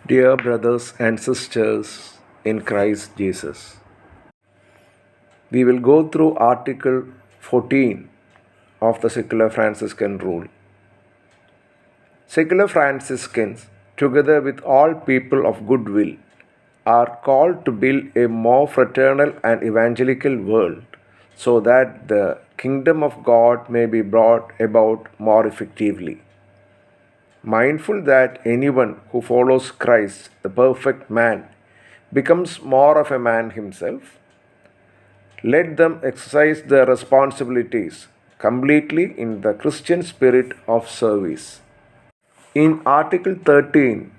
Dear brothers and sisters in Christ Jesus, we will go through Article 14 of the Secular Franciscan Rule. Secular Franciscans, together with all people of goodwill, are called to build a more fraternal and evangelical world so that the kingdom of God may be brought about more effectively. Mindful that anyone who follows Christ, the perfect man, becomes more of a man himself, let them exercise their responsibilities completely in the Christian spirit of service. In Article 13,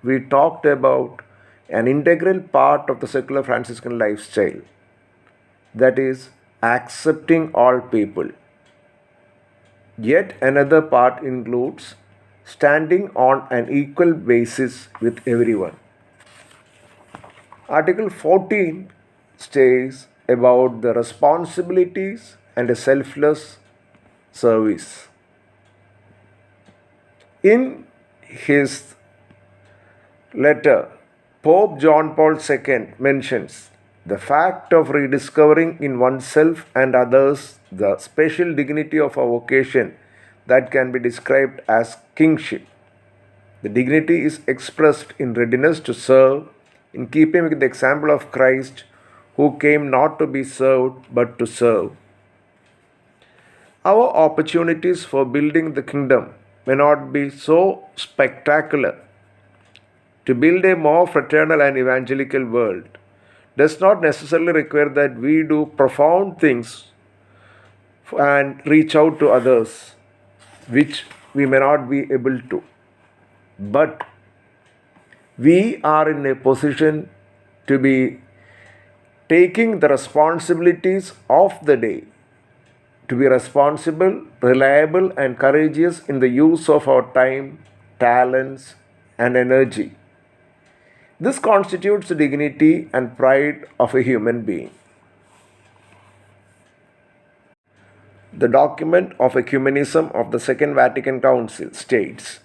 we talked about an integral part of the secular Franciscan lifestyle, that is, accepting all people. Yet another part includes standing on an equal basis with everyone. Article 14 states about the responsibilities and a selfless service. In his letter, Pope John Paul II mentions the fact of rediscovering in oneself and others the special dignity of a vocation that can be described as kingship. The dignity is expressed in readiness to serve, in keeping with the example of Christ, who came not to be served but to serve. Our opportunities for building the kingdom may not be so spectacular. To build a more fraternal and evangelical world does not necessarily require that we do profound things and reach out to others, which we may not be able to. But we are in a position to be taking the responsibilities of the day, to be responsible, reliable, and courageous in the use of our time, talents, and energy. This constitutes the dignity and pride of a human being. The document of Ecumenism of the Second Vatican Council states,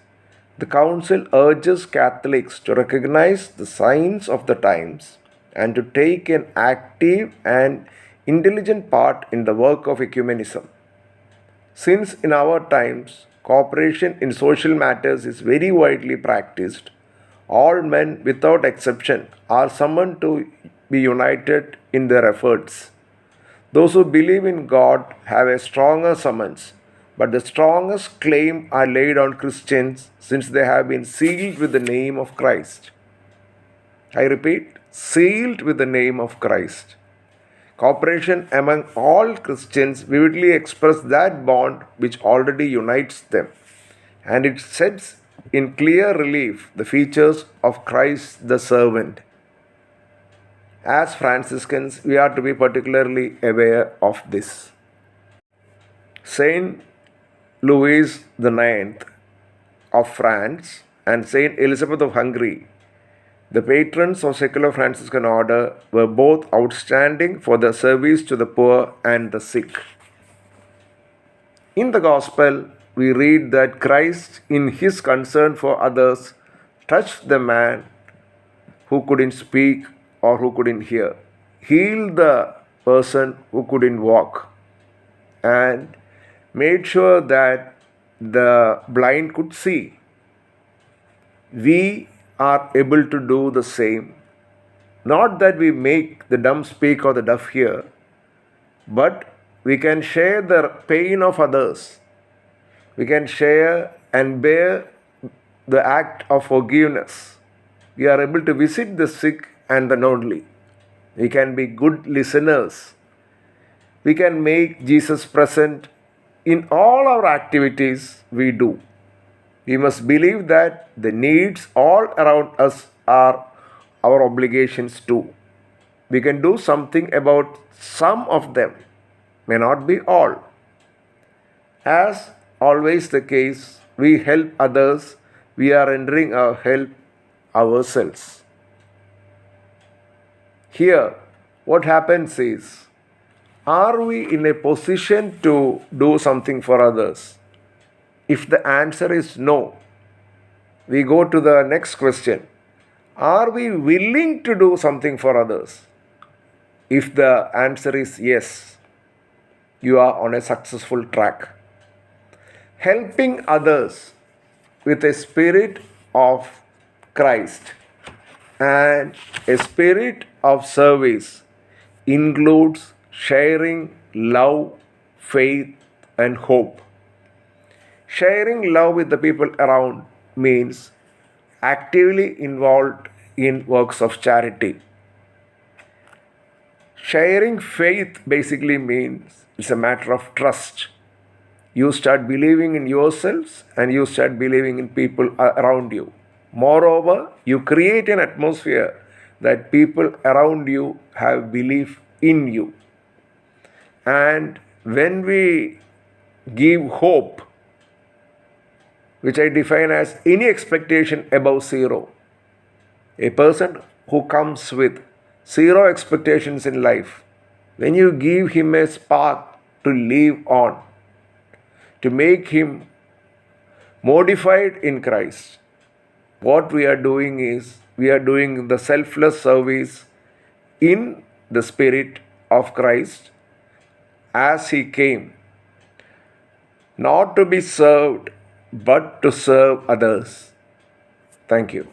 the Council urges Catholics to recognize the signs of the times and to take an active and intelligent part in the work of ecumenism. Since in our times, cooperation in social matters is very widely practiced, all men without exception are summoned to be united in their efforts. Those who believe in God have a stronger summons, but the strongest claim are laid on Christians since they have been sealed with the name of Christ. I repeat, sealed with the name of Christ. Cooperation among all Christians vividly expresses that bond which already unites them, and it sets in clear relief the features of Christ the servant. As Franciscans, we are to be particularly aware of this. Saint Louis IX of France and Saint Elizabeth of Hungary, the patrons of secular Franciscan order, were both outstanding for their service to the poor and the sick. In the Gospel, we read that Christ, in his concern for others, touched the man who couldn't speak or who couldn't hear, healed the person who couldn't walk, and made sure that the blind could see. We are able to do the same. Not that we make the dumb speak or the deaf hear, but we can share the pain of others. We can share and bear the act of forgiveness. We are able to visit the sick and the lonely. We can be good listeners. We can make Jesus present in all our activities we do. We must believe that the needs all around us are our obligations too. We can do something about some of them, may not be all. As always the case, we help others, we are rendering our help ourselves. Here, what happens is, are we in a position to do something for others? If the answer is no, we go to the next question. Are we willing to do something for others? If the answer is yes, you are on a successful track. Helping others with a spirit of Christ and a spirit of service includes sharing love, faith, and hope. Sharing love with the people around means actively involved in works of charity. Sharing faith basically means it's a matter of trust. You start believing in yourselves and you start believing in people around you. Moreover, you create an atmosphere that people around you have belief in you. And when we give hope, which I define as any expectation above zero, a person who comes with zero expectations in life, when you give him a spark to live on, to make him modified in Christ, what we are doing is we are doing the selfless service in the spirit of Christ as he came, not to be served, but to serve others. Thank you.